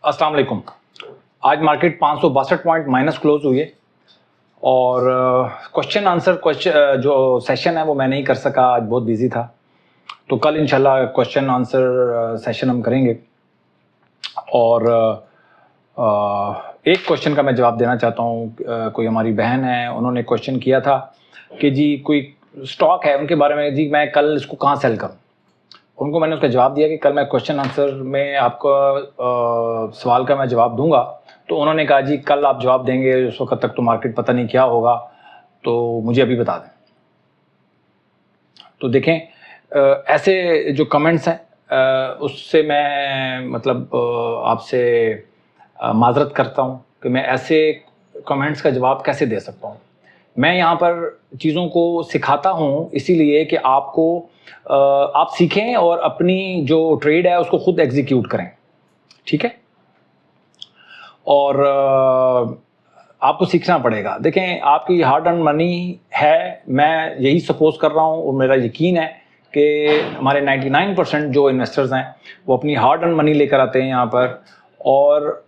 अस्सलाम वालेकुम। आज मार्केट 562 पॉइंट माइनस क्लोज हुई है और क्वेश्चन आंसर जो सेशन है वो मैं नहीं कर सका, आज बहुत बिजी था। तो कल इंशाल्लाह क्वेश्चन आंसर सेशन हम करेंगे। और एक क्वेश्चन का मैं जवाब देना चाहता हूँ। कोई हमारी बहन है, उन्होंने क्वेश्चन किया था कि जी कोई स्टॉक है उनके बारे में, जी मैं कल इसको कहाँ सेल करूँ। उनको मैंने उसका जवाब दिया कि कल मैं क्वेश्चन आंसर में आपका सवाल का मैं जवाब दूंगा। तो उन्होंने कहा जी कल आप जवाब देंगे, उस वक्त तक तो मार्केट पता नहीं क्या होगा, तो मुझे अभी बता दें। तो देखें ऐसे जो कमेंट्स हैं उससे मैं मतलब आपसे माजरत करता हूं कि मैं ऐसे कमेंट्स का जवाब कैसे दे सकता हूं। मैं यहाँ पर चीज़ों को सिखाता हूँ इसीलिए कि आपको आप सीखें और अपनी जो ट्रेड है उसको खुद एग्जीक्यूट करें, ठीक है। और आपको सीखना पड़ेगा। देखें आपकी हार्ड अर्न मनी है, मैं यही सपोज कर रहा हूँ और मेरा यकीन है कि हमारे 99% जो इन्वेस्टर्स हैं वो अपनी हार्ड अर्न मनी लेकर आते हैं यहाँ पर, और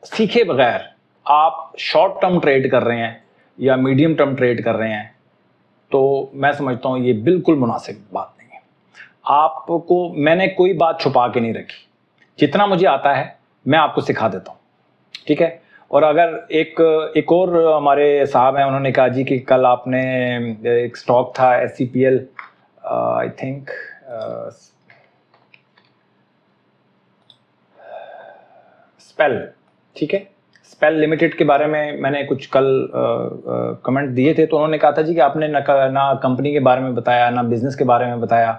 सीखे बगैर आप शॉर्ट टर्म ट्रेड कर रहे हैं या मीडियम टर्म ट्रेड कर रहे हैं, तो मैं समझता हूँ ये बिल्कुल मुनासिब बात नहीं है। आपको मैंने कोई बात छुपा के नहीं रखी, जितना मुझे आता है मैं आपको सिखा देता हूँ, ठीक है। और अगर एक और हमारे साहब हैं, उन्होंने कहा जी कि कल आपने एक स्टॉक था SCPL, आई थिंक स्पेल, ठीक है, स्पेल लिमिटेड के बारे में मैंने कुछ कल कमेंट दिए थे। तो उन्होंने कहा था जी कि आपने ना कंपनी के बारे में बताया, ना बिजनेस के बारे में बताया,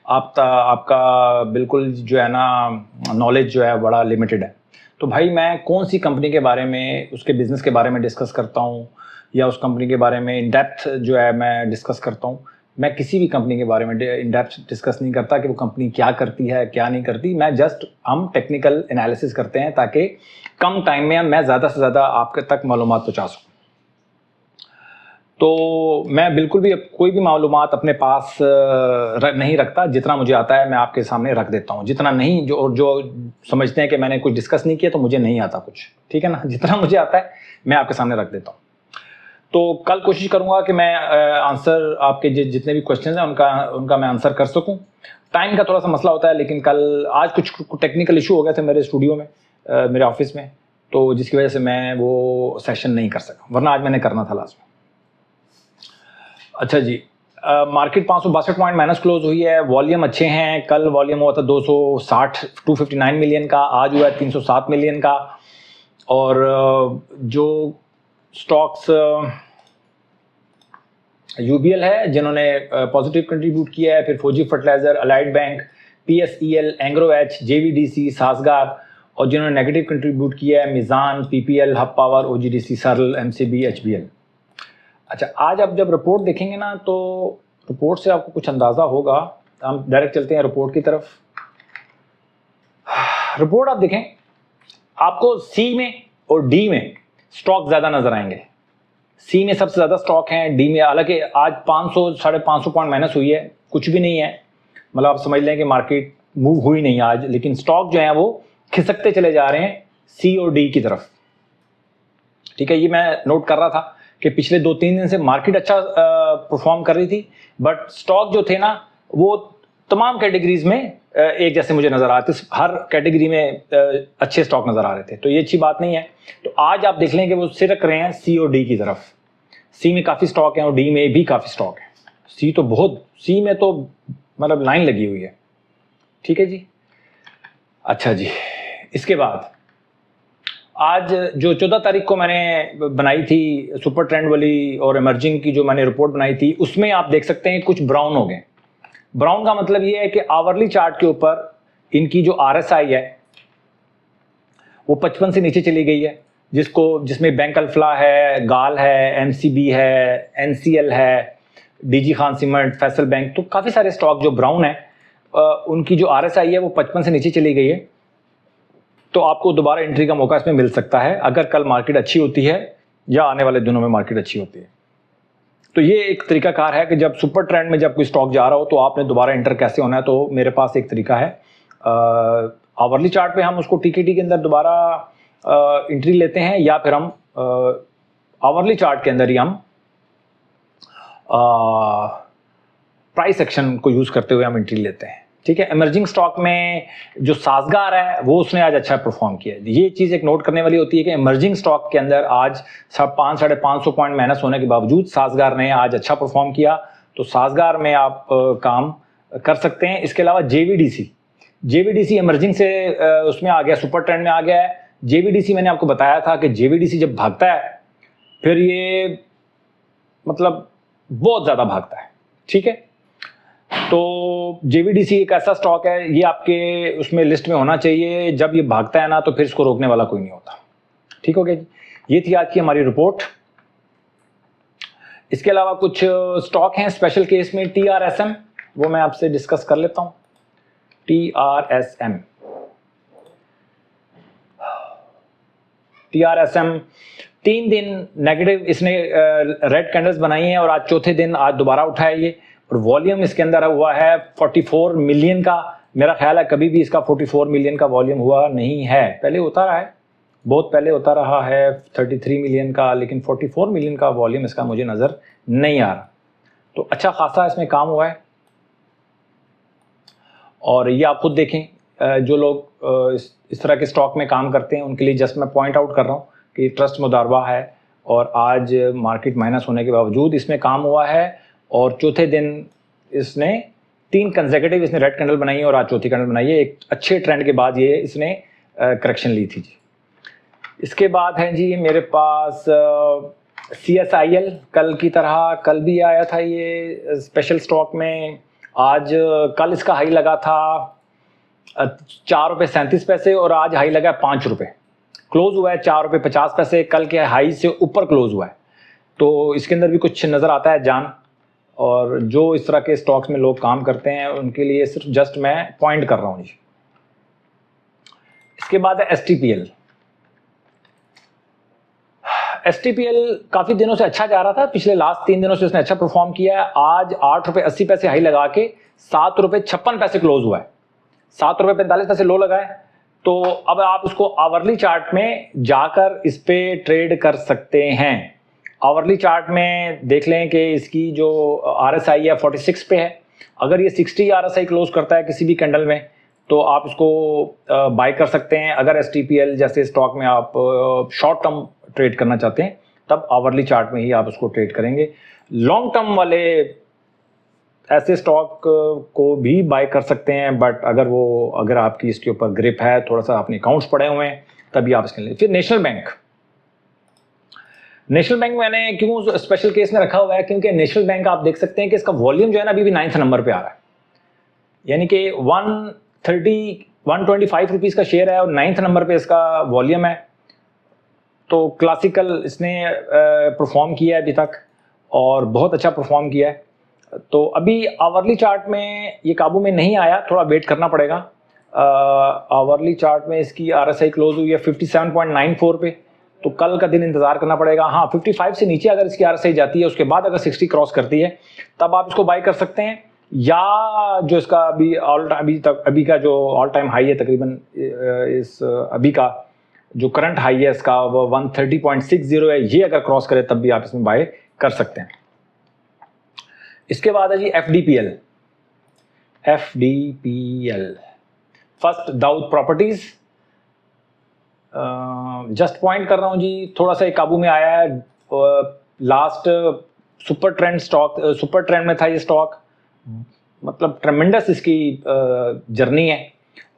आपका बिल्कुल जो है ना नॉलेज जो है बड़ा लिमिटेड है। तो भाई मैं कौन सी कंपनी के बारे में, उसके बिजनेस के बारे में डिस्कस करता हूँ या उस कंपनी के बारे में इन डेप्थ जो है मैं डिस्कस करता हूँ। मैं किसी भी कंपनी के बारे में इन डेप्थ डिस्कस नहीं करता कि वो कंपनी क्या करती है क्या नहीं करती। मैं जस्ट हम टेक्निकल एनालिसिस करते हैं ताकि कम टाइम में मैं ज़्यादा से ज़्यादा आपके तक मालूमात पहुँचा सकूँ। तो मैं बिल्कुल भी कोई भी मालूमात अपने पास नहीं रखता। जितना मुझे आता है मैं आपके सामने रख देता हूँ, जितना नहीं, जो समझते हैं कि मैंने कुछ डिस्कस नहीं किया तो मुझे नहीं आता कुछ, ठीक है ना। जितना मुझे आता है मैं आपके सामने रख देता हूँ। तो कल कोशिश करूँगा कि मैं आंसर आपके जितने भी क्वेश्चन हैं उनका मैं आंसर कर सकूँ। टाइम का थोड़ा सा मसला होता है, लेकिन कल आज कुछ टेक्निकल इशू हो गए थे मेरे स्टूडियो में, मेरे ऑफिस में, तो जिसकी वजह से मैं वो सेशन नहीं कर सका, वरना आज मैंने करना था लास्ट में। अच्छा जी, मार्केट 562 पॉइंट माइनस क्लोज हुई है। वॉल्यूम अच्छे हैं। कल वॉल्यूम हुआ था 259 मिलियन का, आज हुआ है 307 मिलियन का। और जो स्टॉक्स UBL है जिन्होंने पॉजिटिव कंट्रीब्यूट किया है, फिर Fauji fertiliser, Allied Bank, PSEL, Engro H, JVDC, Sazgar, और जिन्होंने नेगेटिव कंट्रीब्यूट किया है Meezan, PPL, Hub power, OGDC, Searle, MCB, HBL। अच्छा, आज आप जब रिपोर्ट देखेंगे ना तो रिपोर्ट से आपको कुछ अंदाज़ा होगा। हम डायरेक्ट चलते हैं रिपोर्ट की तरफ। रिपोर्ट आप देखें, आपको C में और D में स्टॉक ज़्यादा नज़र आएंगे। C में सबसे ज़्यादा स्टॉक हैं, D में, हालांकि आज 500-550 पॉइंट माइनस हुई है, कुछ भी नहीं है, मतलब आप समझ लें कि मार्केट मूव हुई नहीं आज, लेकिन स्टॉक जो हैं वो खिसकते चले जा रहे हैं C और D की तरफ, ठीक है। ये मैं नोट कर रहा था कि पिछले 2-3 दिन से मार्केट अच्छा परफॉर्म कर रही थी, बट स्टॉक जो थे ना वो तमाम कैटेगरीज में एक जैसे मुझे नजर आते, हर कैटेगरी में अच्छे स्टॉक नजर आ रहे थे, तो ये अच्छी बात नहीं है। तो आज आप देख लें कि वो सिरक रहे हैं C और D की तरफ। C में काफी स्टॉक है और D में भी काफी स्टॉक है। C में तो मतलब लाइन लगी हुई है, ठीक है जी। अच्छा जी, इसके बाद आज जो 14 तारीख को मैंने बनाई थी सुपर ट्रेंड वाली और इमर्जिंग की जो मैंने रिपोर्ट बनाई थी, उसमें आप देख सकते हैं कुछ ब्राउन हो गए। ब्राउन का मतलब ये है कि आवरली चार्ट के ऊपर इनकी जो RSI है वो 55 से नीचे चली गई है, जिसमें बैंक अल्फला है, गाल है, MCB है, NCL है, DG Khan cement, Faisal bank, तो काफ़ी सारे स्टॉक जो ब्राउन है उनकी जो RSI है वो 55 से नीचे चली गई है। तो आपको दोबारा एंट्री का मौका इसमें मिल सकता है अगर कल मार्केट अच्छी होती है या आने वाले दिनों में मार्केट अच्छी होती है। तो ये एक तरीकाकार है कि जब सुपर ट्रेंड में जब कोई स्टॉक जा रहा हो तो आपने दोबारा एंटर कैसे होना है। तो मेरे पास एक तरीका है, आवरली चार्ट पे हम उसको टीकेटी के अंदर दोबारा एंट्री लेते हैं, या फिर हम आवरली चार्ट के अंदर ही हम प्राइस एक्शन को यूज करते हुए हम एंट्री लेते हैं। ठीक है, इमर्जिंग स्टॉक में जो साजगार है वो उसने आज अच्छा परफॉर्म किया। ये चीज एक नोट करने वाली होती है कि इमर्जिंग स्टॉक के अंदर आज 500-550 पॉइंट माइनस होने के बावजूद साजगार ने आज अच्छा परफॉर्म किया, तो साजगार में आप काम कर सकते हैं। इसके अलावा जेवीडीसी इमर्जिंग से उसमें आ गया, सुपर ट्रेंड में आ गया है। जेवीडीसी मैंने आपको बताया था कि जेवीडीसी जब भागता है फिर ये मतलब बहुत ज्यादा भागता है। ठीक है, तो जेवीडीसी एक ऐसा स्टॉक है, ये आपके उसमें लिस्ट में होना चाहिए। जब ये भागता है ना तो फिर इसको रोकने वाला कोई नहीं होता। ठीक हो गया जी, ये थी आज की हमारी रिपोर्ट। इसके अलावा कुछ स्टॉक हैं स्पेशल केस में, TRSM, वो मैं आपसे डिस्कस कर लेता हूं। TRSM 3 दिन नेगेटिव इसने रेड कैंडल्स बनाई हैं और आज चौथे दिन आज दोबारा उठा है ये, और वॉल्यूम इसके अंदर हुआ है 44 मिलियन का। मेरा ख्याल है कभी भी इसका 44 मिलियन का वॉल्यूम हुआ नहीं है, पहले होता रहा है, बहुत पहले होता रहा है 33 मिलियन का, लेकिन 44 मिलियन का वॉल्यूम इसका मुझे नज़र नहीं आ रहा। तो अच्छा खासा इसमें काम हुआ है, और ये आप खुद देखें, जो लोग इस तरह के स्टॉक में काम करते हैं उनके लिए जस्ट मैं पॉइंट आउट कर रहा हूँ कि ट्रस्ट मुदारबा है, और आज मार्केट माइनस होने के बावजूद इसमें काम हुआ है, और चौथे दिन इसने 3 कंसेक्यूटिव इसने रेड कैंडल बनाई है और आज चौथी कैंडल बनाई है। एक अच्छे ट्रेंड के बाद ये इसने करेक्शन ली थी जी। इसके बाद है जी मेरे पास CSIL, कल की तरह कल भी आया था ये स्पेशल स्टॉक में। आज कल इसका हाई लगा था 4.37 रुपये और आज हाई लगा 5 रुपये, क्लोज हुआ है 4.50 रुपये। कल के हाई से ऊपर क्लोज हुआ है, तो इसके अंदर भी कुछ नज़र आता है जान। और जो इस तरह के स्टॉक्स में लोग काम करते हैं उनके लिए सिर्फ जस्ट मैं पॉइंट कर रहा हूँ जी। इसके बाद है STPL काफी दिनों से अच्छा जा रहा था, पिछले लास्ट 3 दिनों से उसने अच्छा परफॉर्म किया है। आज 8.80 रुपये हाई लगा के 7.56 रुपये क्लोज हुआ है, 7.45 रुपये लो लगा है। तो अब आप उसको आवरली चार्ट में जाकर इस पे ट्रेड कर सकते हैं। आवरली चार्ट में देख लें कि इसकी जो RSI है 46 पे है। अगर ये 60 RSI क्लोज करता है किसी भी कैंडल में तो आप इसको बाय कर सकते हैं। अगर STPL जैसे स्टॉक में आप शॉर्ट टर्म ट्रेड करना चाहते हैं तब आवरली चार्ट में ही आप उसको ट्रेड करेंगे। लॉन्ग टर्म वाले ऐसे स्टॉक को भी बाय कर सकते हैं, बट अगर आपकी इसके ऊपर ग्रिप है, थोड़ा सा अपने अकाउंट्स पड़े हुए हैं, तभी आप इसके लिए। फिर नेशनल बैंक मैंने क्यों स्पेशल केस में रखा हुआ है, क्योंकि नेशनल बैंक आप देख सकते हैं कि इसका वॉल्यूम जो है ना अभी भी 9th नंबर पे आ रहा है, यानी कि 125 रुपीज का शेयर है और 9th नंबर पे इसका वॉल्यूम है। तो क्लासिकल इसने परफॉर्म किया है अभी तक और बहुत अच्छा परफॉर्म किया है। तो अभी आवरली चार्ट में ये काबू में नहीं आया, थोड़ा वेट करना पड़ेगा। आवरली चार्ट में इसकी RSI क्लोज हुई है 57.94 पे, तो कल का दिन इंतजार करना पड़ेगा। हाँ, 55 से नीचे अगर इसकी RSI जाती है, उसके बाद अगर 60 क्रॉस करती है तब आप इसको बाय कर सकते हैं। या जो इसका अभी का जो ऑल टाइम हाई है तकरीबन इस अभी का जो करंट हाई है इसका वो 130.60 है, ये अगर क्रॉस करे तब भी आप इसमें बाय कर सकते हैं। इसके बाद है जी FDPL, first Dawood properties. Just point कर रहा हूं जी, थोड़ा सा काबू में आया है। लास्ट सुपर ट्रेंड में था ये स्टॉक, मतलब ट्रेमेंडस इसकी जर्नी है,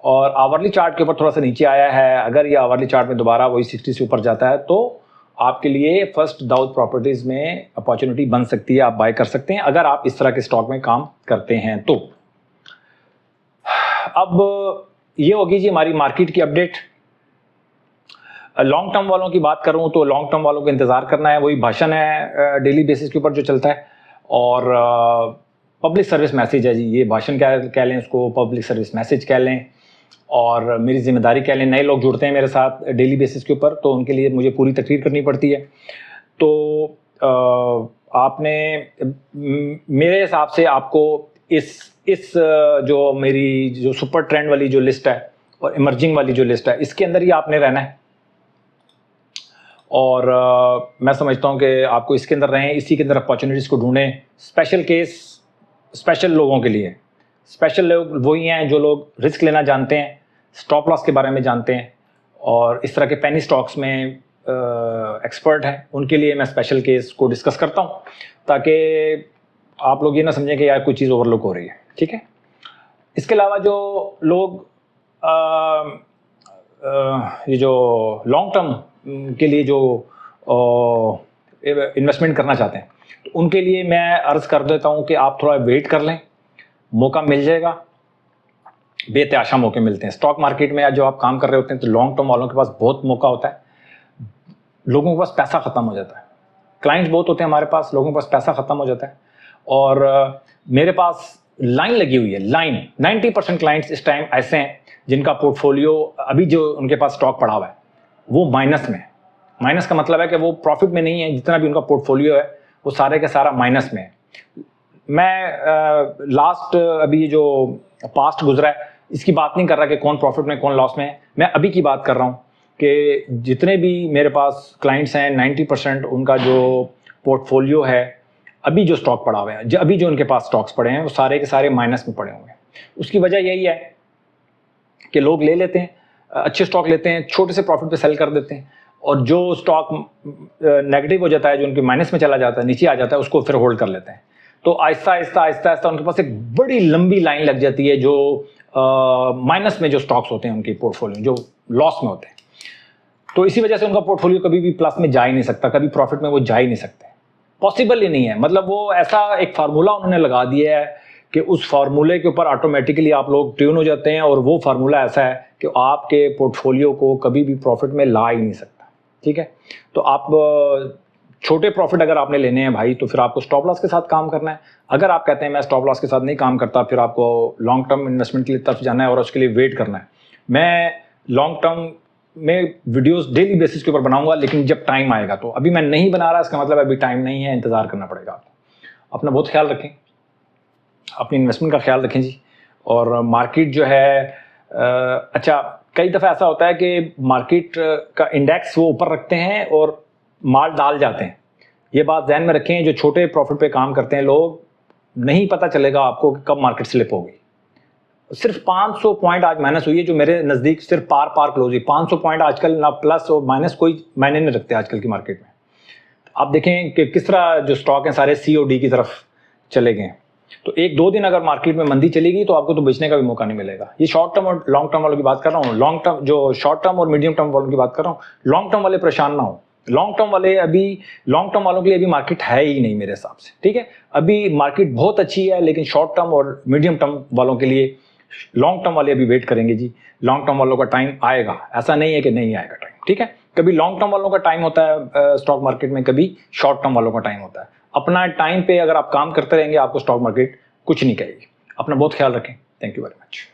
और आवरली चार्ट के ऊपर थोड़ा सा नीचे आया है। अगर ये आवरली चार्ट में दोबारा वही 60 से ऊपर जाता है तो आपके लिए फर्स्ट दाऊद प्रॉपर्टीज में अपॉर्चुनिटी बन सकती है, आप बाय कर सकते हैं अगर आप इस तरह के स्टॉक में काम करते हैं तो। अब ये होगी जी हमारी मार्केट की अपडेट। लॉन्ग टर्म वालों की बात करूं तो लॉन्ग टर्म वालों को इंतजार करना है, वही भाषण है डेली बेसिस के ऊपर जो चलता है, और पब्लिक सर्विस मैसेज है जी। ये भाषण कह लें, उसको पब्लिक सर्विस मैसेज कह लें, और मेरी जिम्मेदारी कह लें। नए लोग जुड़ते हैं मेरे साथ डेली बेसिस के ऊपर तो उनके लिए मुझे पूरी तकरीर करनी पड़ती है। तो आपने मेरे हिसाब से आपको इस जो मेरी जो सुपर ट्रेंड वाली जो लिस्ट है और इमर्जिंग वाली जो लिस्ट है इसके अंदर ही आपने रहना है। और मैं समझता हूँ कि आपको इसके अंदर रहें, इसी के अंदर अपॉर्चुनिटीज़ को ढूंढें। स्पेशल केस स्पेशल लोगों के लिए, स्पेशल लोग वही हैं जो लोग रिस्क लेना जानते हैं, स्टॉप लॉस के बारे में जानते हैं और इस तरह के पेनी स्टॉक्स में एक्सपर्ट हैं। उनके लिए मैं स्पेशल केस को डिस्कस करता हूँ ताकि आप लोग ये ना समझें कि यार कोई चीज़ ओवरलुक हो रही है, ठीक है। इसके अलावा जो लोग ये जो लॉन्ग टर्म के लिए जो इन्वेस्टमेंट करना चाहते हैं तो उनके लिए मैं अर्ज़ कर देता हूँ कि आप थोड़ा वेट कर लें, मौका मिल जाएगा। बेतहाशा मौके मिलते हैं स्टॉक मार्केट में। जो आप काम कर रहे होते हैं तो लॉन्ग टर्म वालों के पास बहुत मौका होता है, लोगों के पास पैसा ख़त्म हो जाता है। क्लाइंट्स बहुत होते हैं हमारे पास, लोगों के पास पैसा ख़त्म हो जाता है। और मेरे पास लाइन लगी हुई है, लाइन 90% क्लाइंट्स इस टाइम ऐसे हैं जिनका पोर्टफोलियो अभी जो उनके पास स्टॉक पड़ा हुआ है वो माइनस में। माइनस का मतलब है कि वो प्रॉफिट में नहीं है, जितना भी उनका पोर्टफोलियो है वो सारे का सारा माइनस में है। मैं लास्ट अभी जो पास्ट गुजरा है इसकी बात नहीं कर रहा कि कौन प्रॉफिट में कौन लॉस में है, मैं अभी की बात कर रहा हूँ कि जितने भी मेरे पास क्लाइंट्स हैं 90% उनका जो पोर्टफोलियो है अभी जो स्टॉक पड़ा हुआ है, अभी जो उनके पास स्टॉक्स पड़े हैं वो सारे के सारे माइनस में पड़े हुए हैं। उसकी वजह यही है कि लोग ले लेते हैं, अच्छे स्टॉक लेते हैं, छोटे से प्रॉफिट पे सेल कर देते हैं और जो स्टॉक नेगेटिव हो जाता है, जो उनके माइनस में चला जाता है, नीचे आ जाता है, उसको फिर होल्ड कर लेते हैं। तो आहिस्ता आहिस्ता आहिस्ता आहिस्ता उनके पास एक बड़ी लंबी लाइन लग जाती है जो माइनस में जो स्टॉक्स होते हैं उनकी पोर्टफोलियो जो लॉस में होते हैं। तो इसी वजह से उनका पोर्टफोलियो कभी भी प्लस में जा ही नहीं सकता, कभी प्रॉफिट में वो जा ही नहीं सकते, पॉसिबल ही नहीं है। मतलब वो ऐसा एक फार्मूला उन्होंने लगा दिया है कि उस फार्मूले के ऊपर ऑटोमेटिकली आप लोग ट्यून हो जाते हैं और वो फार्मूला ऐसा है कि आपके पोर्टफोलियो को कभी भी प्रॉफिट में ला ही नहीं सकता, ठीक है। तो आप छोटे प्रॉफिट अगर आपने लेने हैं भाई तो फिर आपको स्टॉप लॉस के साथ काम करना है। अगर आप कहते हैं मैं स्टॉप लॉस के साथ नहीं काम करता, फिर आपको लॉन्ग टर्म इन्वेस्टमेंट की तरफ जाना है और उसके लिए वेट करना है। मैं लॉन्ग टर्म में वीडियोस डेली बेसिस के ऊपर बनाऊंगा, लेकिन जब टाइम आएगा। तो अभी मैं नहीं बना रहा, इसका मतलब अभी टाइम नहीं है, इंतज़ार करना पड़ेगा आपको। अपना बहुत ख्याल रखें, अपनी इन्वेस्टमेंट का ख्याल रखें जी। और मार्केट जो है अच्छा कई दफ़ा ऐसा होता है कि मार्केट का इंडेक्स वो ऊपर रखते हैं और माल डाल जाते हैं। ये बात ध्यान में रखें, जो छोटे प्रॉफिट पे काम करते हैं लोग, नहीं पता चलेगा आपको कि कब मार्केट स्लिप होगी। सिर्फ 500 पॉइंट आज माइनस हुई है, जो मेरे नज़दीक सिर्फ पार क्लोज हुई। 500 पॉइंट आजकल ना प्लस और माइनस कोई मायने नहीं रखते आजकल की मार्केट में। आप देखें कि किस तरह जो स्टॉक हैं सारे COD की तरफ चले गए। तो एक दो दिन अगर मार्केट में मंदी चलेगी तो आपको तो बेचने का भी मौका नहीं मिलेगा। ये शॉर्ट टर्म और लॉन्ग टर्म वालों की बात कर रहा हूँ। लॉन्ग टर्म जो शॉर्ट टर्म और मीडियम टर्म वालों की बात कर रहा हूँ। लॉन्ग टर्म वाले परेशान ना हो। लॉन्ग टर्म वाले अभी लॉन्ग टर्म वालों के लिए अभी मार्केट है ही नहीं मेरे हिसाब से, ठीक है। अभी मार्केट बहुत अच्छी है, लेकिन शॉर्ट टर्म और मीडियम टर्म वालों के लिए, लॉन्ग टर्म वाले अभी वेट करेंगे जी। लॉन्ग टर्म वालों का टाइम आएगा, ऐसा नहीं है कि नहीं आएगा टाइम, ठीक है। कभी लॉन्ग टर्म वालों का टाइम होता है स्टॉक मार्केट में, कभी शॉर्ट टर्म वालों का टाइम होता है। अपना टाइम पे अगर आप काम करते रहेंगे आपको स्टॉक मार्केट कुछ नहीं कहेगी। अपना बहुत ख्याल रखें। Thank you very much.